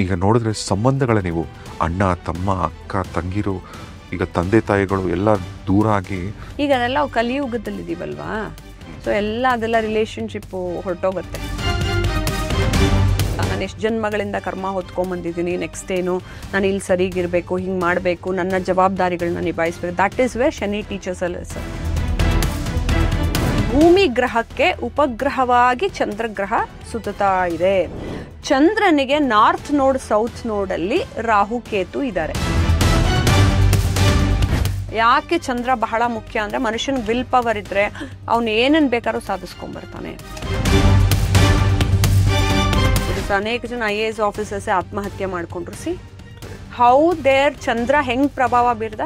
ಈಗ ನೋಡಿದ್ರೆ ಸಂಬಂಧಗಳ ನೀವು ಅಣ್ಣ ತಮ್ಮ ಅಕ್ಕ ತಂಗಿರು ಈಗ ತಂದೆ ತಾಯಿಗಳು ಎಲ್ಲ ದೂರ ಆಗಿ ಈಗ ಅದೆಲ್ಲ ಕಲಿಯುಗದಲ್ಲಿದ್ದೀವಲ್ವಾ, ಸೊ ಎಲ್ಲ ಅದೆಲ್ಲ ರಿಲೇಶನ್ಶಿಪ್ಪು ಹೊರಟೋಗುತ್ತೆ. ನಾನು ಎಷ್ಟು ಜನ್ಮಗಳಿಂದ ಕರ್ಮ ಹೊತ್ಕೊಂಡ್ಬಂದಿದ್ದೀನಿ, ನೆಕ್ಸ್ಟ್ ಏನು ನಾನು ಇಲ್ಲಿ ಸರಿಗಿರಬೇಕು, ಹಿಂಗೆ ಮಾಡಬೇಕು, ನನ್ನ ಜವಾಬ್ದಾರಿಗಳನ್ನ ನಿಭಾಯಿಸ್ಬೇಕು. That is where Shani teachers ಅಲ್ಲ ಸರ್. ಭೂಮಿ ಗ್ರಹಕ್ಕೆ ಉಪಗ್ರಹವಾಗಿ ಚಂದ್ರಗ್ರಹ ಸುತ್ತಾ ಇದೆ. ಚಂದ್ರನಿಗೆ ನಾರ್ತ್ ನೋಡ್ ಸೌತ್ ನೋಡಲ್ಲಿ ರಾಹು ಕೇತು ಇದ್ದಾರೆ. ಯಾಕೆ ಚಂದ್ರ ಬಹಳ ಮುಖ್ಯ ಅಂದರೆ ಮನುಷ್ಯನ ವಿಲ್ ಪವರ್ ಇದ್ರೆ ಅವನು ಏನನ್ನು ಬೇಕಾದ್ರೂ ಸಾಧಿಸ್ಕೊಂಡ್ಬರ್ತಾನೆ. ಅನೇಕ ಜನ IAS ಆಫೀಸರ್ಸೇ ಆತ್ಮಹತ್ಯೆ ಮಾಡ್ಕೊಂಡ್ರು. ಸಿ ಹೌ ದೇರ್ ಚಂದ್ರ ಹೆಂಗ್ ಪ್ರಭಾವ ಬೀರ್ದ.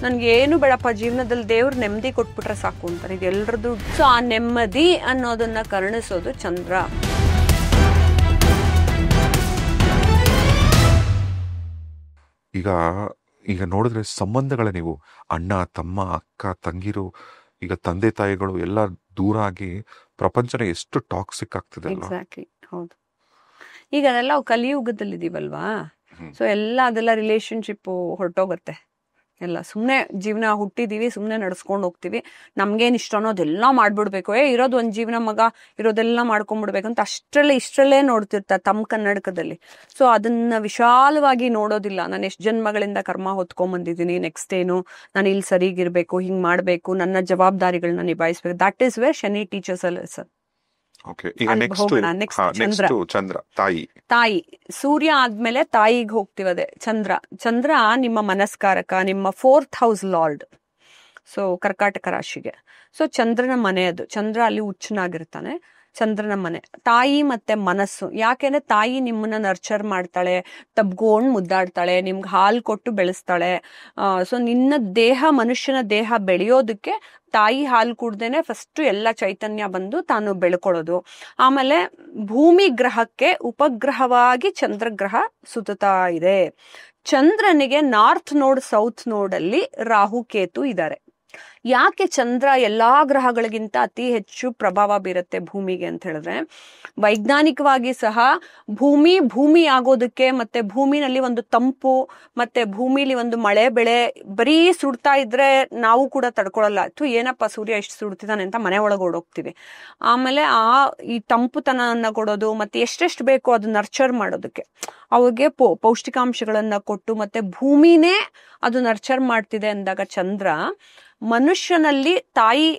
ನನ್ಗೆ ಏನು ಬೇಡಪ್ಪ ಜೀವನದಲ್ಲಿ ದೇವ್ರು ನೆಮ್ಮದಿ ಕೊಟ್ಬಿಟ್ರೆ ಸಾಕು ಅಂತಾರೆ. ಇದು ಎಲ್ರದ್ದು. ಸೊ ಆ ನೆಮ್ಮದಿ ಅನ್ನೋದನ್ನ ಕರುಣಿಸೋದು ಚಂದ್ರ. ಈಗ ನೋಡಿದ್ರೆ ಸಂಬಂಧಗಳ ನೀವು ಅಣ್ಣ ತಮ್ಮ ಅಕ್ಕ ತಂಗಿರು ಈಗ ತಂದೆ ತಾಯಿಗಳು ಎಲ್ಲ ದೂರ ಆಗಿ ಪ್ರಪಂಚನ ಎಷ್ಟು ಟಾಕ್ಸಿಕ್ ಆಗ್ತದೆ. ಎಕ್ಸಾಕ್ಟ್ಲಿ, ಹೌದು. ಈಗ ಅದೆಲ್ಲ ಕಲಿಯುಗದಲ್ಲಿದ್ದೀವಲ್ವಾ, ಸೊ ಎಲ್ಲ ಅದೆಲ್ಲ ರಿಲೇಶನ್ಶಿಪ್ಪು ಹೊರಟೋಗುತ್ತೆ. ಎಲ್ಲ ಸುಮ್ಮನೆ ಜೀವನ ಹುಟ್ಟಿದೀವಿ, ಸುಮ್ಮನೆ ನಡ್ಸ್ಕೊಂಡು ಹೋಗ್ತೀವಿ. ನಮ್ಗೇನು ಇಷ್ಟನೋ ಅದೆಲ್ಲ ಮಾಡ್ಬಿಡ್ಬೇಕು, ಇರೋದು ಒಂದು ಜೀವನ ಮಗ, ಇರೋದೆಲ್ಲ ಮಾಡ್ಕೊಂಡ್ಬಿಡ್ಬೇಕು ಅಂತ ಇಷ್ಟರಲ್ಲೇ ನೋಡ್ತಿರ್ತಾರೆ ತಮ್ಮ ಕನ್ನಡಕದಲ್ಲಿ. ಸೊ ಅದನ್ನ ವಿಶಾಲವಾಗಿ ನೋಡೋದಿಲ್ಲ. ನಾನು ಎಷ್ಟು ಜನ್ಮಗಳಿಂದ ಕರ್ಮ ಹೊತ್ಕೊಂಡ್ಬಂದಿದ್ದೀನಿ, ನೆಕ್ಸ್ಟ್ ಏನು ನಾನು ಇಲ್ಲಿ ಸರಿಗಿರ್ಬೇಕು, ಹಿಂಗೆ ಮಾಡಬೇಕು, ನನ್ನ ಜವಾಬ್ದಾರಿಗಳನ್ನ ನಿಭಾಯಿಸ್ಬೇಕು. That is where Shani teachers ಅಲ್ಲ ಸರ್. ಚಂದ್ರ ತಾಯಿ ಸೂರ್ಯ ಆದ್ಮೇಲೆ ತಾಯಿಗೆ ಹೋಗ್ತಿವದೆ ಚಂದ್ರ ನಿಮ್ಮ ಮನಸ್ಕಾರಕ, ನಿಮ್ಮ 4th ಹೌಸ್ ಲಾರ್ಡ್. ಸೊ ಕರ್ಕಾಟಕ ರಾಶಿಗೆ. ಸೊ ಚಂದ್ರನ ಮನೆ ಅದು. ಚಂದ್ರ ಅಲ್ಲಿ ಉಚ್ಚನಾಗಿರ್ತಾನೆ. ಚಂದ್ರನ ಮನೆ ತಾಯಿ ಮತ್ತೆ ಮನಸ್ಸು. ಯಾಕೆಂದ್ರೆ ತಾಯಿ ನಿಮ್ಮನ್ನ ನರ್ಚರ್ ಮಾಡ್ತಾಳೆ, ತಬ್ಗೊಂಡು ಮುದ್ದಾಡ್ತಾಳೆ, ನಿಮ್ಗೆ ಹಾಲು ಕೊಟ್ಟು ಬೆಳೆಸ್ತಾಳೆ. ಸೊ ನಿನ್ನ ದೇಹ, ಮನುಷ್ಯನ ದೇಹ ಬೆಳೆಯೋದಕ್ಕೆ ತಾಯಿ ಹಾಲು ಕುಡ್ದೇನೆ ಫಸ್ಟ್ ಎಲ್ಲ ಚೈತನ್ಯ ಬಂದು ತಾನು ಬೆಳ್ಕೊಳ್ಳೋದು. ಆಮೇಲೆ ಭೂಮಿ ಗ್ರಹಕ್ಕೆ ಉಪಗ್ರಹವಾಗಿ ಚಂದ್ರಗ್ರಹ ಸುತ್ತಾ ಇದೆ. ಚಂದ್ರನಿಗೆ ನಾರ್ತ್ ನೋಡ್ ಸೌತ್ ನೋಡಲ್ಲಿ ರಾಹು ಕೇತು ಇದ್ದಾರೆ. ಯಾಕೆ ಚಂದ್ರ ಎಲ್ಲಾ ಗ್ರಹಗಳಿಗಿಂತ ಅತಿ ಹೆಚ್ಚು ಪ್ರಭಾವ ಬೀರುತ್ತೆ ಭೂಮಿಗೆ ಅಂತ ಹೇಳಿದ್ರೆ, ವೈಜ್ಞಾನಿಕವಾಗಿ ಸಹ ಭೂಮಿ ಆಗೋದಕ್ಕೆ ಮತ್ತೆ ಭೂಮಿನಲ್ಲಿ ಒಂದು ತಂಪು ಮತ್ತೆ ಭೂಮಿಲಿ ಒಂದು ಮಳೆ ಬೆಳೆ ಬರೀ ಸುಡ್ತಾ ಇದ್ರೆ ನಾವು ಕೂಡ ತಡ್ಕೊಳಲ್ಲ. ಏನಪ್ಪ ಸೂರ್ಯ ಎಷ್ಟು ಸುಡ್ತಿದ್ದಾನೆ ಅಂತ ಮನೆ ಒಳಗೆ ಓಡೋಗ್ತೀವಿ. ಆಮೇಲೆ ಈ ತಂಪುತನನ್ನ ಕೊಡೋದು ಮತ್ತೆ ಎಷ್ಟೆಷ್ಟು ಬೇಕೋ ಅದು ನರ್ಚರ್ ಮಾಡೋದಕ್ಕೆ ಅವಾಗೆ ಪೌಷ್ಟಿಕಾಂಶಗಳನ್ನ ಕೊಟ್ಟು ಮತ್ತೆ ಭೂಮಿನೇ ಅದು ನರ್ಚರ್ ಮಾಡ್ತಿದೆ ಅಂದಾಗ ಚಂದ್ರ ಮನುಷ್ಯನಲ್ಲಿ ತಾಯಿ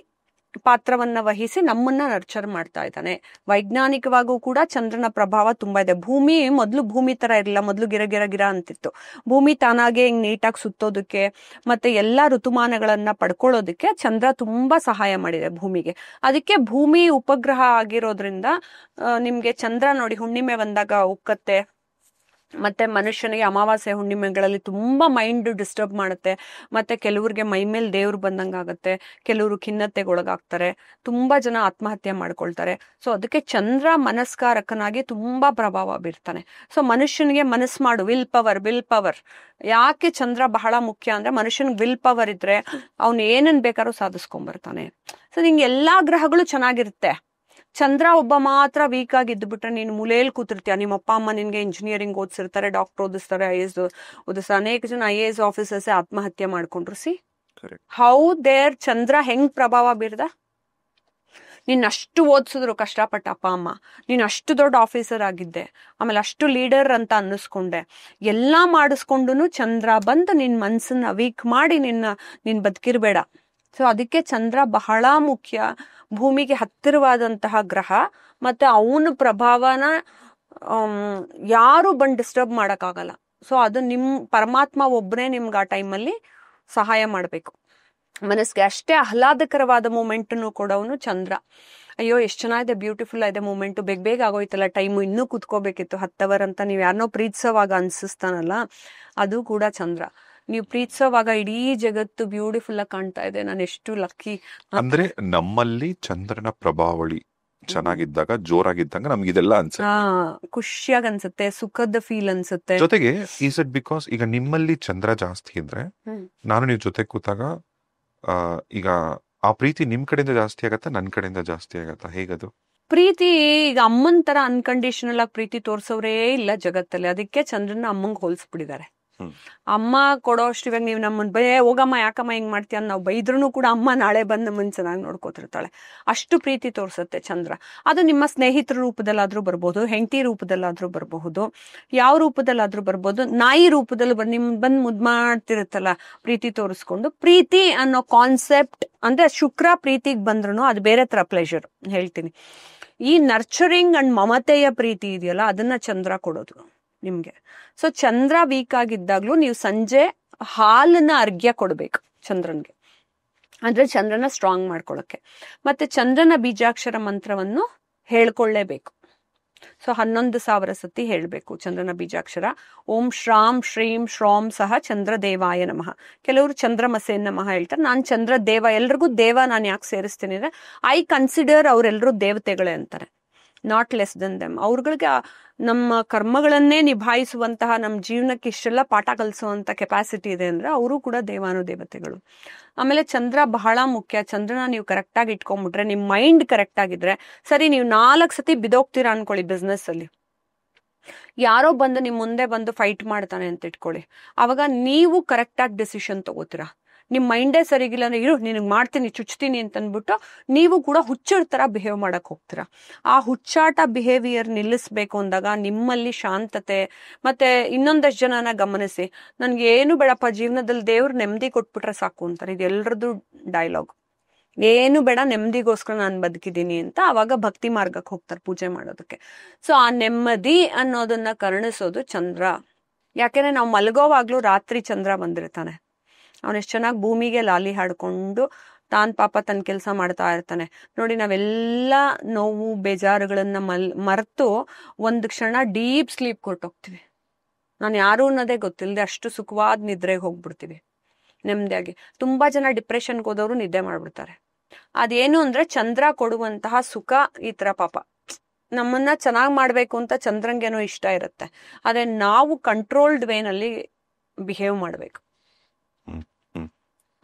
ಪಾತ್ರವನ್ನ ವಹಿಸಿ ನಮ್ಮನ್ನ ನರ್ಚರ್ ಮಾಡ್ತಾ ಇದ್ದಾನೆ. ವೈಜ್ಞಾನಿಕವಾಗೂ ಕೂಡ ಚಂದ್ರನ ಪ್ರಭಾವ ತುಂಬಾ ಇದೆ. ಭೂಮಿ ಮೊದಲು ಭೂಮಿ ತರ ಇರಲಿಲ್ಲ, ಮೊದಲು ಗಿರ ಅಂತಿತ್ತು. ಭೂಮಿ ತಾನಾಗೆ ಹಿಂಗ್ ನೀಟಾಗಿ ಸುತ್ತೋದಕ್ಕೆ ಮತ್ತೆ ಎಲ್ಲಾ ಋತುಮಾನಗಳನ್ನ ಪಡ್ಕೊಳ್ಳೋದಕ್ಕೆ ಚಂದ್ರ ತುಂಬಾ ಸಹಾಯ ಮಾಡಿದೆ ಭೂಮಿಗೆ. ಅದಕ್ಕೆ ಭೂಮಿ ಉಪಗ್ರಹ ಆಗಿರೋದ್ರಿಂದ ನಿಮ್ಗೆ ಚಂದ್ರ ನೋಡಿ ಹುಣ್ಣಿಮೆ ಬಂದಾಗ ಉಕ್ಕತ್ತೆ. ಮತ್ತೆ ಮನುಷ್ಯನಿಗೆ ಅಮಾವಾಸ್ಯೆ ಹುಣ್ಣಿಮೆಗಳಲ್ಲಿ ತುಂಬಾ ಮೈಂಡ್ ಡಿಸ್ಟರ್ಬ್ ಮಾಡುತ್ತೆ. ಮತ್ತೆ ಕೆಲವ್ರಿಗೆ ಮೈ ಮೇಲೆ ದೇವ್ರು ಬಂದಂಗಾಗತ್ತೆ, ಕೆಲವರು ಖಿನ್ನತೆಗೊಳಗಾಗ್ತಾರೆ, ತುಂಬಾ ಜನ ಆತ್ಮಹತ್ಯೆ ಮಾಡ್ಕೊಳ್ತಾರೆ. ಸೊ ಅದಕ್ಕೆ ಚಂದ್ರ ಮನಸ್ಕಾರಕನಾಗಿ ತುಂಬಾ ಪ್ರಭಾವ ಬೀರ್ತಾನೆ. ಸೊ ಮನುಷ್ಯನಿಗೆ ಮನಸ್ಸು ಮಾಡು, ವಿಲ್ ಪವರ್. ಯಾಕೆ ಚಂದ್ರ ಬಹಳ ಮುಖ್ಯ ಅಂದ್ರೆ ಮನುಷ್ಯನಿಗೆ ವಿಲ್ ಪವರ್ ಇದ್ರೆ ಅವ್ನು ಏನನ್ ಬೇಕಾದ್ರೂ ಸಾಧಿಸ್ಕೊಂಡ್ಬರ್ತಾನೆ. ಸೊ ನಿಂಗೆ ಎಲ್ಲಾ ಗ್ರಹಗಳು ಚೆನ್ನಾಗಿರುತ್ತೆ. ಚಂದ್ರ ಒಬ್ಬ ಮಾತ್ರ ವೀಕ್ ಆಗಿ ಇದ್ಬಿಟ್ರೆ ನೀನು ಮೂಲೆಯಲ್ಲಿ ಕೂತಿರ್ತೀಯ. ನಿಮ್ಮ ಅಪ್ಪ ಅಮ್ಮ ನಿನ್ಗೆ ಇಂಜಿನಿಯರಿಂಗ್ ಓದಿಸಿರ್ತಾರೆ, ಡಾಕ್ಟರ್ ಓದಿಸ್ತಾರೆ, IAS ಓದಿಸ್ತಾರೆ. ಅನೇಕ ಜನ IAS ಆಫೀಸರ್ಸೇ ಆತ್ಮಹತ್ಯೆ ಮಾಡ್ಕೊಂಡ್ರು. ಸಿ ಹೌ ದೇರ್ ಚಂದ್ರ ಹೆಂಗ್ ಪ್ರಭಾವ ಬೀರ್ದ. ನೀನ್ ಅಷ್ಟು ಓದಿಸಿದ್ರು ಕಷ್ಟಪಟ್ಟ ಅಪ್ಪ ಅಮ್ಮ, ನೀನ್ ಅಷ್ಟು ದೊಡ್ಡ ಆಫೀಸರ್ ಆಗಿದ್ದೆ, ಆಮೇಲೆ ಅಷ್ಟು ಲೀಡರ್ ಅಂತ ಅನ್ನಿಸ್ಕೊಂಡೆ, ಎಲ್ಲಾ ಮಾಡಿಸ್ಕೊಂಡು ಚಂದ್ರ ಬಂದು ನಿನ್ ಮನ್ಸನ್ನ ವೀಕ್ ಮಾಡಿ ನಿನ್ ಬದುಕಿರ್ಬೇಡ. ಸೊ ಅದಕ್ಕೆ ಚಂದ್ರ ಬಹಳ ಮುಖ್ಯ. ಭೂಮಿಗೆ ಹತ್ತಿರವಾದಂತಹ ಗ್ರಹ. ಮತ್ತೆ ಅವನ ಪ್ರಭಾವನ ಯಾರು ಬಂದು ಡಿಸ್ಟರ್ಬ್ ಮಾಡಕ್ಕಾಗಲ್ಲ. ಸೊ ಅದು ಪರಮಾತ್ಮ ಒಬ್ಬನೇ ನಿಮ್ಗೆ ಆ ಟೈಮಲ್ಲಿ ಸಹಾಯ ಮಾಡ್ಬೇಕು. ಮನಸ್ಸಿಗೆ ಅಷ್ಟೇ ಆಹ್ಲಾದಕರವಾದ ಮೂಮೆಂಟ್ನು ಕೊಡೋನು ಚಂದ್ರ. ಅಯ್ಯೋ ಎಷ್ಟು ಚೆನ್ನಾಗಿದೆ, ಬ್ಯೂಟಿಫುಲ್ ಆಗಿದೆ ಮೂಮೆಂಟು, ಬೇಗ ಆಗೋಯ್ತಲ್ಲ ಟೈಮು, ಇನ್ನೂ ಕುತ್ಕೋಬೇಕಿತ್ತು 10 hours ಅಂತ ನೀವು ಯಾರನ್ನೋ ಪ್ರೀತಿಸೋವಾಗ ಅನ್ಸಿಸ್ತಾನಲ್ಲ, ಅದು ಕೂಡ ಚಂದ್ರ. ನೀವು ಪ್ರೀತಿಸೋವಾಗ ಇಡೀ ಜಗತ್ತು ಬ್ಯೂಟಿಫುಲ್ ಆಗಿ ಕಾಣ್ತಾ ಇದೆ, ನಾನು ಎಷ್ಟು ಲಕ್ಕಿ. ಅಂದ್ರೆ ನಮ್ಮಲ್ಲಿ ಚಂದ್ರನ ಪ್ರಭಾವಳಿ ಚೆನ್ನಾಗಿದ್ದಾಗ, ಜೋರಾಗಿದ್ದಾಗ ನಮ್ಗೆ ಇದೆಲ್ಲ ಅನ್ಸುತ್ತೆ, ಖುಷಿಯಾಗಿ ಅನ್ಸುತ್ತೆ, ಸುಖದ ಫೀಲ್ ಅನ್ಸುತ್ತೆ. ಜೊತೆಗೆ ಈಸ್ ಇಟ್ ಬಿಕಾಸ್ ಈಗ ನಿಮ್ಮಲ್ಲಿ ಚಂದ್ರ ಜಾಸ್ತಿ ಇದ್ರೆ ನಾನು ನೀವು ಜೊತೆ ಕೂತಾಗ ಈಗ ಆ ಪ್ರೀತಿ ನಿಮ್ ಕಡೆಯಿಂದ ಜಾಸ್ತಿ ಆಗತ್ತಾ, ನನ್ ಕಡೆಯಿಂದ ಜಾಸ್ತಿ ಆಗತ್ತಾ, ಹೇಗದು? ಪ್ರೀತಿ ಈಗ ಅಮ್ಮನ್ ತರ ಅನ್ಕಂಡೀಷನಲ್ ಆಗಿ ಪ್ರೀತಿ ತೋರ್ಸೋರೇ ಇಲ್ಲ ಜಗತ್ತಲ್ಲಿ. ಅದಕ್ಕೆ ಚಂದ್ರನ ಅಮ್ಮಂಗ್ ಹೋಲ್ಸ್ಬಿಟ್ಟಿದ್ದಾರೆ. ಅಮ್ಮ ಕೊಡೋ ಅಷ್ಟು ಇವಾಗ ನೀವು ನಮ್ಮನ್ ಹೋಗಮ್ಮ ಯಾಕಮ್ಮ ಹಿಂಗ್ ಮಾಡ್ತೀಯ ನಾವು ಬೈದ್ರೂ ಕೂಡ ಅಮ್ಮ ನಾಳೆ ಬಂದು ನಮ್ಮನ್ ಚೆನ್ನಾಗಿ ನೋಡ್ಕೋತಿರ್ತಾಳೆ. ಅಷ್ಟು ಪ್ರೀತಿ ತೋರ್ಸತ್ತೆ ಚಂದ್ರ. ಅದು ನಿಮ್ಮ ಸ್ನೇಹಿತರ ರೂಪದಲ್ಲಾದ್ರೂ ಬರ್ಬೋದು, ಹೆಂಡತಿ ರೂಪದಲ್ಲಾದ್ರೂ ಬರಬಹುದು, ಯಾವ ರೂಪದಲ್ಲಾದ್ರೂ ಬರ್ಬೋದು, ನಾಯಿ ರೂಪದಲ್ಲಿ ನಿಮ್ ಬಂದ್ ಮುದ್ ಮಾಡ್ತಿರುತ್ತಲ್ಲ ಪ್ರೀತಿ ತೋರಿಸ್ಕೊಂಡು. ಪ್ರೀತಿ ಅನ್ನೋ ಕಾನ್ಸೆಪ್ಟ್ ಅಂದ್ರೆ ಶುಕ್ರ ಪ್ರೀತಿಗೆ ಬಂದ್ರು ಅದು ಬೇರೆ ತರ ಪ್ಲೆಷರ್ ಹೇಳ್ತೀನಿ. ಈ ನರ್ಚರಿಂಗ್ ಅಂಡ್ ಮಮತೆಯ ಪ್ರೀತಿ ಇದೆಯಲ್ಲ ಅದನ್ನ ಚಂದ್ರ ಕೊಡೋದು ನಿಮ್ಗೆ. ಸೊ ಚಂದ್ರ ವೀಕ್ ಆಗಿದ್ದಾಗ್ಲೂ ನೀವು ಸಂಜೆ ಹಾಲನ್ನ ಅರ್ಘ್ಯ ಕೊಡ್ಬೇಕು ಚಂದ್ರನ್ಗೆ, ಅಂದ್ರೆ ಚಂದ್ರನ ಸ್ಟ್ರಾಂಗ್ ಮಾಡ್ಕೊಳಕ್ಕೆ. ಮತ್ತೆ ಚಂದ್ರನ ಬೀಜಾಕ್ಷರ ಮಂತ್ರವನ್ನು ಹೇಳ್ಕೊಳ್ಳೇಬೇಕು. ಸೊ 11,000 ಸತಿ ಹೇಳ್ಬೇಕು ಚಂದ್ರನ ಬೀಜಾಕ್ಷರ. ಓಂ ಶ್ರಾಂ ಶ್ರೀಂ ಶ್ರೋಂ ಸಹ ಚಂದ್ರ ದೇವಾಯ ನಮಃ. ಕೆಲವರು ಚಂದ್ರಮಸೆ ನಮಃ ಹೇಳ್ತಾರೆ. ನಾನು ಚಂದ್ರ ದೇವ, ಎಲ್ರಿಗೂ ದೇವ ನಾನು ಯಾಕೆ ಸೇರಿಸ್ತೀನಿ ಅಂದ್ರೆ ಐ ಕನ್ಸಿಡರ್ ಅವರೆಲ್ಲರೂ ದೇವತೆಗಳೇ ಅಂತಾರೆ, ನಾಟ್ ಲೆಸ್ ದೆನ್ ದೆಮ್. ಅವ್ರಗಳಿಗೆ ನಮ್ಮ ಕರ್ಮಗಳನ್ನೇ ನಿಭಾಯಿಸುವಂತಹ, ನಮ್ಮ ಜೀವನಕ್ಕೆ ಇಷ್ಟೆಲ್ಲ ಪಾಠ ಕಲಿಸುವಂತ ಕೆಪಾಸಿಟಿ ಇದೆ ಅಂದ್ರೆ ಅವರು ಕೂಡ ದೇವಾನುದೇವತೆಗಳು. ಆಮೇಲೆ ಚಂದ್ರ ಬಹಳ ಮುಖ್ಯ. ಚಂದ್ರನ ನೀವು ಕರೆಕ್ಟ್ ಆಗಿ ಇಟ್ಕೊಂಡ್ಬಿಟ್ರೆ, ನಿಮ್ ಮೈಂಡ್ ಕರೆಕ್ಟ್ ಆಗಿದ್ರೆ ಸರಿ. ನೀವು 4 ಸತಿ ಬಿದೋಗ್ತೀರಾ ಅನ್ಕೊಳ್ಳಿ ಬಿಸ್ನೆಸ್ ಅಲ್ಲಿ, ಯಾರೋ ಬಂದು ನಿಮ್ ಮುಂದೆ ಬಂದು ಫೈಟ್ ಮಾಡ್ತಾನೆ ಅಂತ ಇಟ್ಕೊಳ್ಳಿ. ಅವಾಗ ನೀವು ಕರೆಕ್ಟ್ ಆಗಿ ಡಿಸಿಷನ್ ತಗೋತೀರಾ. ನಿಮ್ ಮೈಂಡೇ ಸರಿಗಿಲ್ಲ ಅಂದ್ರೆ ಇರು ನಿನಗ್ ಮಾಡ್ತೀನಿ ಚುಚ್ತೀನಿ ಅಂತ ಅಂದ್ಬಿಟ್ಟು ನೀವು ಕೂಡ ಹುಚ್ಚರ ತರ ಬಿಹೇವ್ ಮಾಡಕ್ ಹೋಗ್ತೀರಾ. ಆ ಹುಚ್ಚಾಟ ಬಿಹೇವಿಯರ್ ನಿಲ್ಲಿಸ್ಬೇಕು ಅಂದಾಗ ನಿಮ್ಮಲ್ಲಿ ಶಾಂತತೆ. ಮತ್ತೆ ಇನ್ನೊಂದಷ್ಟು ಜನನ ಗಮನಿಸಿ, ನನ್ಗೆ ಏನು ಬೇಡಪ್ಪ ಜೀವನದಲ್ಲಿ ದೇವ್ರು ನೆಮ್ಮದಿ ಕೊಟ್ಬಿಟ್ರೆ ಸಾಕು ಅಂತಾರೆ. ಇದು ಎಲ್ರದ್ದು ಡೈಲಾಗ್. ಏನು ಬೇಡ, ನೆಮ್ಮದಿಗೋಸ್ಕರ ನಾನು ಬದುಕಿದ್ದೀನಿ ಅಂತ ಅವಾಗ ಭಕ್ತಿ ಮಾರ್ಗಕ್ಕೆ ಹೋಗ್ತಾರೆ ಪೂಜೆ ಮಾಡೋದಕ್ಕೆ. ಸೊ ಆ ನೆಮ್ಮದಿ ಅನ್ನೋದನ್ನ ಕರುಣಿಸೋದು ಚಂದ್ರ. ಯಾಕೆಂದ್ರೆ ನಾವು ಮಲಗೋವಾಗ್ಲೂ ರಾತ್ರಿ ಚಂದ್ರ ಬಂದಿರ್ತಾನೆ. ಅವನೆಷ್ಟು ಚೆನ್ನಾಗಿ ಭೂಮಿಗೆ ಲಾಲಿ ಹಾಡ್ಕೊಂಡು ತಾನ್ ಪಾಪ ತನ್ನ ಕೆಲಸ ಮಾಡ್ತಾ ಇರ್ತಾನೆ ನೋಡಿ. ನಾವೆಲ್ಲ ನೋವು ಬೇಜಾರುಗಳನ್ನ ಮರೆತು ಒಂದು ಕ್ಷಣ ಡೀಪ್ ಸ್ಲೀಪ್ ಕೊಟ್ಟೋಗ್ತೀವಿ. ನಾನು ಯಾರು ಅನ್ನೋದೇ ಗೊತ್ತಿಲ್ಲದೆ ಅಷ್ಟು ಸುಖವಾದ ನಿದ್ರೆಗೆ ಹೋಗ್ಬಿಡ್ತೀವಿ ನೆಮ್ಮದಿಯಾಗಿ. ತುಂಬಾ ಜನ ಡಿಪ್ರೆಷನ್ಗೆ ಹೋದವರು ನಿದ್ದೆ ಮಾಡ್ಬಿಡ್ತಾರೆ. ಅದೇನು ಅಂದ್ರೆ ಚಂದ್ರ ಕೊಡುವಂತಹ ಸುಖ ಈ ತರ ಪಾಪ ನಮ್ಮನ್ನ ಚೆನ್ನಾಗ್ ಮಾಡ್ಬೇಕು ಅಂತ ಚಂದ್ರಂಗೇನೋ ಇಷ್ಟ ಇರುತ್ತೆ. ಆದ್ರೆ ನಾವು ಕಂಟ್ರೋಲ್ಡ್ ವೇನಲ್ಲಿ ಬಿಹೇವ್ ಮಾಡ್ಬೇಕು.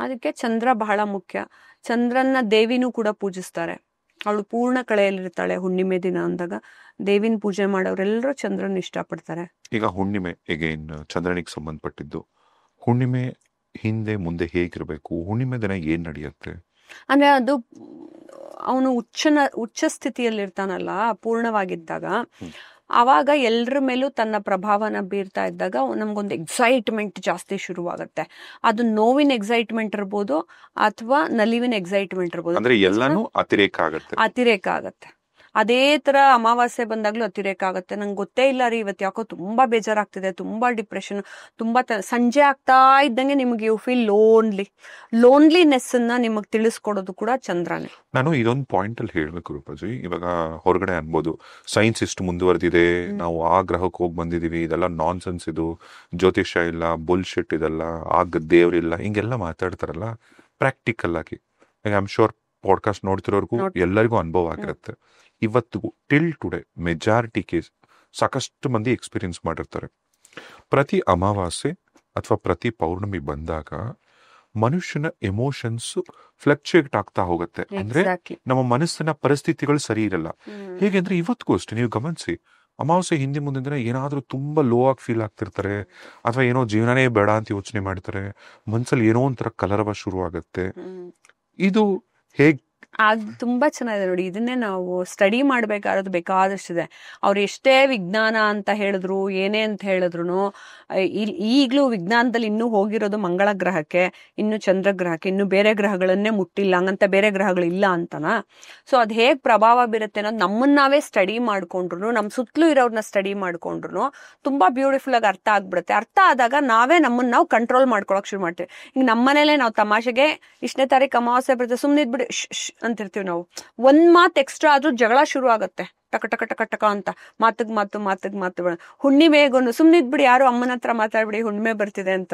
ಅದಕ್ಕೆ ಚಂದ್ರ ಬಹಳ ಮುಖ್ಯ. ಚಂದ್ರನ ದೇವಿನೂ ಕೂಡ ಪೂಜಿಸ್ತಾರೆ. ಅವಳು ಪೂರ್ಣ ಕಳೆಯಲ್ಲಿರ್ತಾಳೆ ಹುಣ್ಣಿಮೆ ದಿನ ಅಂದಾಗ. ದೇವಿನ ಪೂಜೆ ಮಾಡೋರೆಲ್ಲರೂ ಚಂದ್ರನ ಇಷ್ಟಪಡ್ತಾರೆ. ಈಗ ಹುಣ್ಣಿಮೆ ಎಗೇನ್ ಚಂದ್ರನಿಗೆ ಸಂಬಂಧಪಟ್ಟಿದ್ದು. ಹುಣ್ಣಿಮೆ ಹಿಂದೆ ಮುಂದೆ ಹೇಗಿರ್ಬೇಕು, ಹುಣ್ಣಿಮೆ ದಿನ ಏನ್ ನಡೆಯುತ್ತೆ ಅಂದ್ರೆ ಅದು ಅವನು ಉಚ್ಚ ಸ್ಥಿತಿಯಲ್ಲಿ ಇರ್ತಾನಲ್ಲ ಪೂರ್ಣವಾಗಿದ್ದಾಗ, ಅವಾಗ ಎಲ್ರ ಮೇಲೂ ತನ್ನ ಪ್ರಭಾವನ ಬೀರ್ತಾ ಇದ್ದಾಗ ನಮ್ಗೊಂದು ಎಕ್ಸೈಟ್ಮೆಂಟ್ ಜಾಸ್ತಿ ಶುರುವಾಗುತ್ತೆ. ಅದು ನೋವಿನ ಎಕ್ಸೈಟ್ಮೆಂಟ್ ಇರ್ಬೋದು ಅಥವಾ ನಲಿವಿನ ಎಕ್ಸೈಟ್ಮೆಂಟ್ ಇರ್ಬೋದು. ಅಂದ್ರೆ ಎಲ್ಲಾನು ಅತಿರೇಕ ಆಗತ್ತೆ. ಅದೇ ತರ ಅಮಾವಾಸ್ಯೆ ಬಂದಾಗ್ಲೂ ಅತಿರೇಕ ಆಗತ್ತೆ. ನಂಗೆ ಗೊತ್ತೇ ಇಲ್ಲ ರೀ ಇವತ್ತು ಯಾಕೋ ತುಂಬಾ ಬೇಜಾರಾಗ್ತಿದೆ, ತುಂಬಾ ಡಿಪ್ರೆಷನ್, ತುಂಬಾ ಸಂಜೆ ಆಗ್ತಾ ಇದ್ದಂಗೆ ನಿಮ್ಗೆ ಯು ಫೀಲ್ ಲೋನ್ಲಿನೆಸ್ ಅನ್ನ ನಿಮಗ್ ತಿಳಿಸ್ಕೊಡೋದು ಕೂಡ ಚಂದ್ರನೇ. ನಾನು ಇದೊಂದು ಪಾಯಿಂಟ್ ಅಲ್ಲಿ ಹೇಳ್ಬೇಕು ರೂಪಾಜಿ. ಇವಾಗ ಹೊರಗಡೆ ಅನ್ಬೋದು ಸೈನ್ಸ್ ಇಷ್ಟು ಮುಂದುವರೆದಿದೆ, ನಾವು ಆ ಗ್ರಹಕ್ಕೆ ಹೋಗಿ ಬಂದಿದೀವಿ, ಇದೆಲ್ಲ ನಾನ್ ಸೆನ್ಸ್, ಇದು ಜ್ಯೋತಿಷ್ಯ ಇಲ್ಲ, ಬುಲ್ಶಿಟ್, ಇದೆಲ್ಲ ಆಗ ದೇವ್ರಿಲ್ಲ, ಹಿಂಗೆಲ್ಲ ಮಾತಾಡ್ತಾರಲ್ಲ. ಪ್ರಾಕ್ಟಿಕಲ್ ಆಗಿ ಐ ಆಮ್ ಶೋರ್ ಪಾಡ್ಕಾಸ್ಟ್ ನೋಡ್ತಿರೋರ್ಗು ಎಲ್ಲರಿಗೂ ಅನುಭವ ಆಗಿರುತ್ತೆ. ಇವತ್ತಿಗೂ ಟಿಲ್ ಟುಡೇ ಮೆಜಾರಿಟಿ ಕೇಸ್ ಸಾಕಷ್ಟು ಮಂದಿ ಎಕ್ಸ್ಪೀರಿಯನ್ಸ್ ಮಾಡಿರ್ತಾರೆ. ಪ್ರತಿ ಅಮಾವಾಸ್ಯೆ ಅಥವಾ ಪ್ರತಿ ಪೌರ್ಣಮಿ ಬಂದಾಗ ಮನುಷ್ಯನ ಎಮೋಷನ್ಸ್ ಫ್ಲಕ್ಚುಯೇಟ್ ಆಗ್ತಾ ಹೋಗುತ್ತೆ. ಅಂದ್ರೆ ನಮ್ಮ ಮನಸ್ಸಿನ ಪರಿಸ್ಥಿತಿಗಳು ಸರಿ ಇರಲ್ಲ. ಹೇಗೆಂದ್ರೆ ಇವತ್ತಿಗೂ ಅಷ್ಟೇ ನೀವು ಗಮನಿಸಿ, ಅಮಾವಾಸ್ಯೆ ಹಿಂದೆ ಮುಂದಿನ ದಿನ ಏನಾದ್ರೂ ತುಂಬಾ ಲೋ ಆಗಿ ಫೀಲ್ ಆಗ್ತಿರ್ತಾರೆ, ಅಥವಾ ಏನೋ ಜೀವನನೇ ಬೇಡ ಅಂತ ಯೋಚನೆ ಮಾಡ್ತಾರೆ, ಮನ್ಸಲ್ಲಿ ಏನೋ ಒಂಥರ ಕಲರವ ಶುರು ಆಗತ್ತೆ. ಇದು ಹೇಗ್ ತುಂಬಾ ಚೆನ್ನಾಗಿದೆ ನೋಡಿ. ಇದನ್ನೇ ನಾವು ಸ್ಟಡಿ ಮಾಡ್ಬೇಕಾದ್ರೆ ಬೇಕಾದಷ್ಟಿದೆ. ಅವ್ರು ಎಷ್ಟೇ ವಿಜ್ಞಾನ ಅಂತ ಹೇಳಿದ್ರು, ಏನೇ ಅಂತ ಹೇಳಿದ್ರು, ಈಗ್ಲೂ ವಿಜ್ಞಾನದಲ್ಲಿ ಇನ್ನೂ ಹೋಗಿರೋದು ಮಂಗಳ ಗ್ರಹಕ್ಕೆ, ಇನ್ನು ಚಂದ್ರ ಗ್ರಹಕ್ಕೆ, ಇನ್ನು ಬೇರೆ ಗ್ರಹಗಳನ್ನೇ ಮುಟ್ಟಿಲ್ಲ. ಹಂಗಂತ ಬೇರೆ ಗ್ರಹಗಳಿಲ್ಲ ಅಂತನ. ಸೊ ಅದ್ ಹೇಗ್ ಪ್ರಭಾವ ಬೀರುತ್ತೆ ಅನ್ನೋದು ನಮ್ಮನ್ನ ನಾವೇ ಸ್ಟಡಿ ಮಾಡ್ಕೊಂಡ್ರು, ನಮ್ ಸುತ್ತಲೂ ಇರೋರ್ನ ಸ್ಟಡಿ ಮಾಡ್ಕೊಂಡ್ರು ತುಂಬಾ ಬ್ಯೂಟಿಫುಲ್ ಆಗಿ ಅರ್ಥ ಆಗ್ಬಿಡುತ್ತೆ. ಅರ್ಥ ಆದಾಗ ನಾವೇ ನಮ್ಮನ್ನ ನಾವು ಕಂಟ್ರೋಲ್ ಮಾಡ್ಕೊಳಕ್ ಶುರು ಮಾಡ್ತೀವಿ. ಈಗ ನಮ್ಮನೇಲೆ ನಾವು ತಮಾಷೆಗೆ 2ನೇ ತಾರೀಕು ಅಮಾವಾಸ್ಯೆ ಬರುತ್ತೆ ಸುಮ್ನೆ ಇದ್ಬಿಡಿ ಅಂತಿರ್ತೀವಿ. ನಾವು ಒಂದ್ ಮಾತು ಎಕ್ಸ್ಟ್ರಾ ಆದ್ರೂ ಜಗಳ ಶುರು ಆಗತ್ತೆ. ಟಕ ಟಕ ಟಕ ಟಕ ಅಂತ ಮಾತಿಗ್ ಮಾತು. ಹುಣ್ಣಿಮೆಗೊಂದು ಸುಮ್ನಿದ್ಬಿಡಿ, ಯಾರು ಅಮ್ಮನ ಹತ್ರ ಮಾತಾಡ್ಬಿಡಿ, ಹುಣ್ಣಿಮೆ ಬರ್ತಿದೆ ಅಂತ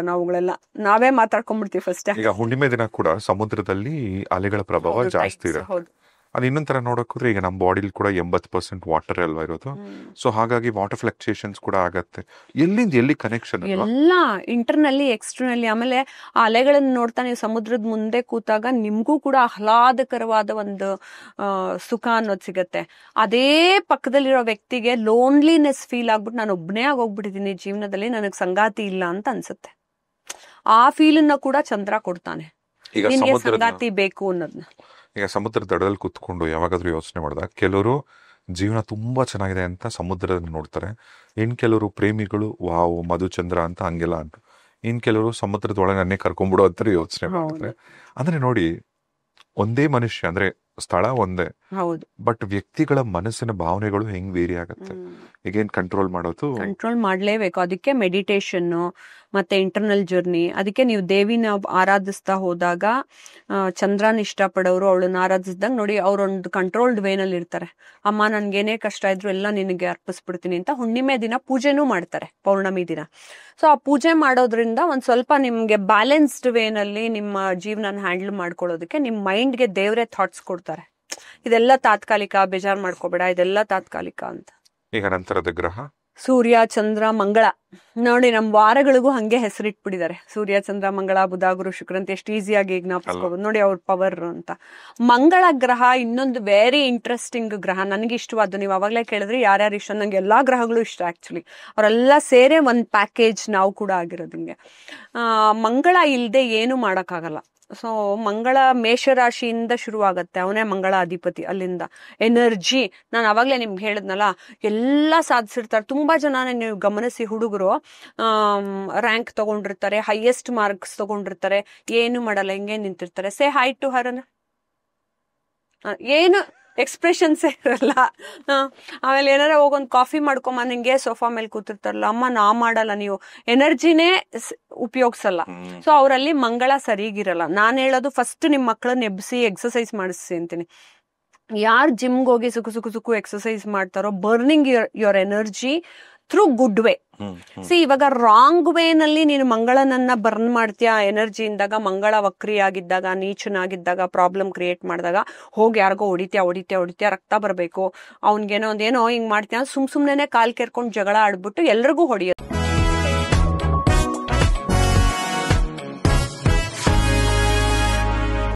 ನಾವೇ ಮಾತಾಡ್ಕೊಂಡ್ಬಿಡ್ತೀವಿ ಫಸ್ಟ್. ಈಗ ಹುಣ್ಣಿಮೆ ದಿನ ಕೂಡ ಸಮುದ್ರದಲ್ಲಿ ಅಲೆಗಳ ಪ್ರಭಾವ ಜಾಸ್ತಿ ಇದೆ. ಅದು ಇನ್ನೊಂದ್ ತರ ನೋಡೋಕ್ಕೋದ್ರೆ ಈಗ ನಮ್ಮ ಬಾಡಿಲಿ ಕೂಡ 80% ವಾಟರ್ ಅಲ್ವಾ ಇರೋದು. ಸೊ ಹಾಗಾಗಿ ವಾಟರ್ ಫ್ಲಕ್ಚುಯೇಷನ್ಸ್ ಕೂಡ ಆಗತ್ತೆ. ಎಲ್ಲಿಂದ ಎಲ್ಲಿ ಕನೆಕ್ಷನ್ ಅಲ್ವಾ? ಎಲ್ಲ ಇಂಟರ್ನಲ್ಲಿ ಎಕ್ಸ್ಟರ್ನಲ್ಲಿ. ಆಮೇಲೆ ಆ ಅಲೆಗಳನ್ನ ನೋಡ್ತಾ ನೀವು ಸಮುದ್ರದ ಮುಂದೆ ಕೂತಾಗ ನಿಮ್ಗೂ ಕೂಡ ಆಹ್ಲಾದಕರವಾದ ಒಂದು ಸುಖ ಅನ್ನೋದು ಸಿಗತ್ತೆ. ಅದೇ ಪಕ್ಕದಲ್ಲಿರೋ ವ್ಯಕ್ತಿಗೆ ಲೋನ್ಲಿನೆಸ್ ಫೀಲ್ ಆಗ್ಬಿಟ್ಟು ನಾನು ಒಬ್ಬನೇ ಆಗೋಗ್ಬಿಟ್ಟಿದ್ದೀನಿ ಜೀವನದಲ್ಲಿ, ನನಗೆ ಸಂಗಾತಿ ಇಲ್ಲ ಅಂತ ಅನ್ಸುತ್ತೆ. ಆ ಫೀಲನ್ನ ಕೂಡ ಚಂದ್ರ ಕೊಡ್ತಾನೆ, ಈಗ ನಿನ್ಗೆ ಸಮುದ್ರದ ಸಂಗಾತಿ ಬೇಕು ಅನ್ನೋದನ್ನ. ಈಗ ಸಮುದ್ರದ ದಡದಲ್ಲಿ ಕುತ್ಕೊಂಡು ಯಾವಾಗಾದ್ರೂ ಯೋಚನೆ ಮಾಡಿದಾಗ ಕೆಲವರು ಜೀವನ ತುಂಬಾ ಚೆನ್ನಾಗಿದೆ ಅಂತ ಸಮುದ್ರದ ನೋಡ್ತಾರೆ, ಇನ್ ಕೆಲವರು ಪ್ರೇಮಿಗಳು ವಾವ್ ಮಧುಚಂದ್ರ ಅಂತ ಹಂಗೆಲ್ಲ ಅಂತ, ಇನ್ ಕೆಲವರು ಸಮುದ್ರದ ಒಳಗೆ ನನ್ನೇ ಕರ್ಕೊಂಡ್ಬಿಡೋ ಅಂತ ಯೋಚನೆ ಮಾಡ್ತಾರೆ. ಅಂದ್ರೆ ನೋಡಿ, ಒಂದೇ ಮನುಷ್ಯ ಅಂದ್ರೆ ಸ್ಥಳ ಒಂದೇ, ಹೌದು, ಬಟ್ ವ್ಯಕ್ತಿಗಳ ಮನಸ್ಸಿನ ಭಾವನೆಗಳು ಹೆಂಗ್ ವೇರಿ ಆಗತ್ತೆ. ಈಗೇನ್ ಕಂಟ್ರೋಲ್ ಮಾಡೋದು, ಕಂಟ್ರೋಲ್ ಮಾಡ್ಲೇಬೇಕು. ಅದಕ್ಕೆ ಮೆಡಿಟೇಷನ್ ಮತ್ತೆ ಇಂಟರ್ನಲ್ ಜರ್ನಿ. ಅದಕ್ಕೆ ನೀವು ದೇವಿನ ಆರಾಧಿಸ್ತಾ ಹೋದಾಗ, ಚಂದ್ರನ ಇಷ್ಟಪಡೋರು ಅವಳನ್ನ ಆರಾಧಿಸಿದಾಗ ನೋಡಿ, ಅವ್ರೊಂದು ಕಂಟ್ರೋಲ್ಡ್ ವೇನಲ್ಲಿ ಇರ್ತಾರೆ. ಅಮ್ಮ ನನ್ಗೇನೇ ಕಷ್ಟ ಇದ್ರು ಎಲ್ಲ ನಿನಗೆ ಅರ್ಪಿಸ್ಬಿಡ್ತೀನಿ ಅಂತ ಹುಣ್ಣಿಮೆ ದಿನ ಪೂಜೆನೂ ಮಾಡ್ತಾರೆ, ಪೌರ್ಣಮಿ ದಿನ. ಸೊ ಆ ಪೂಜೆ ಮಾಡೋದ್ರಿಂದ ಒಂದ್ ಸ್ವಲ್ಪ ನಿಮ್ಗೆ ಬ್ಯಾಲೆನ್ಸ್ಡ್ ವೇನಲ್ಲಿ ನಿಮ್ಮ ಜೀವನ ಹ್ಯಾಂಡಲ್ ಮಾಡ್ಕೊಳ್ಳೋದಕ್ಕೆ ನಿಮ್ ಮೈಂಡ್ಗೆ ದೇವ್ರೆ ಥಾಟ್ಸ್ ಕೊಡ್ತಾರೆ. ಇದೆಲ್ಲ ತಾತ್ಕಾಲಿಕ, ಬೇಜಾರ್ ಮಾಡ್ಕೋಬೇಡ, ಇದೆಲ್ಲ ತಾತ್ಕಾಲಿಕ ಅಂತ. ಈಗ ನಂತರದ ಗ್ರಹ ಸೂರ್ಯ, ಚಂದ್ರ, ಮಂಗಳ. ನೋಡಿ, ನಮ್ ವಾರಗಳಿಗೂ ಹಂಗೆ ಹೆಸರಿಟ್ಬಿಟ್ಟಿದ್ದಾರೆ, ಸೂರ್ಯ, ಚಂದ್ರ, ಮಂಗಳ, ಬುಧ, ಗುರು, ಶುಕ್ರ ಅಂತ. ಎಷ್ಟು ಈಸಿಯಾಗಿ ಜ್ಞಾಪಿಸ್ಕೋಬಹುದು ನೋಡಿ ಅವ್ರ ಪವರ್ ಅಂತ. ಮಂಗಳ ಗ್ರಹ ಇನ್ನೊಂದು ವೆರಿ ಇಂಟ್ರೆಸ್ಟಿಂಗ್ ಗ್ರಹ, ನನಗೆ ಇಷ್ಟವಾದ್ದು. ನೀವು ಅವಾಗಲೇ ಕೇಳಿದ್ರಿ ಯಾರ್ಯಾರು ಇಷ್ಟ, ನಂಗೆ ಎಲ್ಲಾ ಗ್ರಹಗಳು ಇಷ್ಟ ಆಕ್ಚುಲಿ. ಅವರೆಲ್ಲ ಸೇರೇ ಒಂದ್ ಪ್ಯಾಕೇಜ್ ನಾವು ಕೂಡ ಆಗಿರೋದು. ಹಿಂಗೆ ಮಂಗಳ ಇಲ್ದೆ ಏನು ಮಾಡಕ್ಕಾಗಲ್ಲ. ಸೊ ಮಂಗಳ ಮೇಷರಾಶಿಯಿಂದ ಶುರುವಾಗತ್ತೆ, ಅವನೇ ಮಂಗಳ ಅಧಿಪತಿ. ಅಲ್ಲಿಂದ ಎನರ್ಜಿ, ನಾನು ಅವಾಗ್ಲೇ ನಿಮ್ಗೆ ಹೇಳಿದ್ನಲ್ಲ, ಎಲ್ಲ ಸಾಧಿಸಿರ್ತಾರೆ. ತುಂಬಾ ಜನ ನೀವು ಗಮನಿಸಿ, ಹುಡುಗರು ರ್ಯಾಂಕ್ ತಗೊಂಡಿರ್ತಾರೆ, ಹೈಯೆಸ್ಟ್ ಮಾರ್ಕ್ಸ್ ತಗೊಂಡಿರ್ತಾರೆ, ಏನು ಮಾಡಲ್ಲ, ಹಿಂಗೆ ನಿಂತಿರ್ತಾರೆ. ಸೇ ಹೈ ಟು ಹರ್ ಅನ್ನ, ಏನು ಎಕ್ಸ್ಪ್ರೆಷನ್ಸ್ ಇರಲ್ಲ. ಆಮೇಲೆ ಏನಾರ ಹೋಗೊಂದು ಕಾಫಿ ಮಾಡ್ಕೊಂಬ, ನಿಂಗೆ ಸೋಫಾ ಮೇಲೆ ಕೂತಿರ್ತಾರಲ್ಲ, ಅಮ್ಮ ನಾ ಮಾಡಲ್ಲ, ನೀವು ಎನರ್ಜಿನೇ ಉಪಯೋಗಿಸಲ್ಲ. ಸೊ ಅವರಲ್ಲಿ ಮಂಗಳ ಸರಿಗಿರಲ್ಲ. ನಾನು ಹೇಳೋದು ಫಸ್ಟ್ ನಿಮ್ಮ ಮಕ್ಕಳನ್ನ ಎಬ್ಬಿಸಿ ಎಕ್ಸಸೈಸ್ ಮಾಡಿಸಿ ಅಂತೀನಿ. ಯಾರು ಜಿಮ್ಗೆ ಹೋಗಿ ಸುಕು ಎಕ್ಸಸೈಸ್ ಮಾಡ್ತಾರೋ, burning your energy through good way. ಇವಾಗ ರಾಂಗ್ ವೇನಲ್ಲಿ ನೀನು ಮಂಗಳನನ್ನ ಬರ್ನ್ ಮಾಡ್ತೀಯಾ ಎನರ್ಜಿ ಇಂದಾಗ, ಮಂಗಳ ವಕ್ರಿ ಆಗಿದ್ದಾಗ, ನೀಚನಾಗಿದ್ದಾಗ, ಪ್ರಾಬ್ಲಮ್ ಕ್ರಿಯೇಟ್ ಮಾಡಿದಾಗ ಹೋಗಿ ಯಾರಿಗೋ ಹೊಡಿತ್ಯಾ, ರಕ್ತ ಬರಬೇಕು, ಅವ್ನಿಗೇನೋ ಒಂದೇನೋ ಹಿಂಗ್ ಮಾಡ್ತೀಯ, ಸುಮ್ನೆ ಕಾಲ್ ಕೆರ್ಕೊಂಡು ಜಗಳ ಆಡ್ಬಿಟ್ಟು ಎಲ್ರಿಗೂ ಹೊಡಿಯೋದು.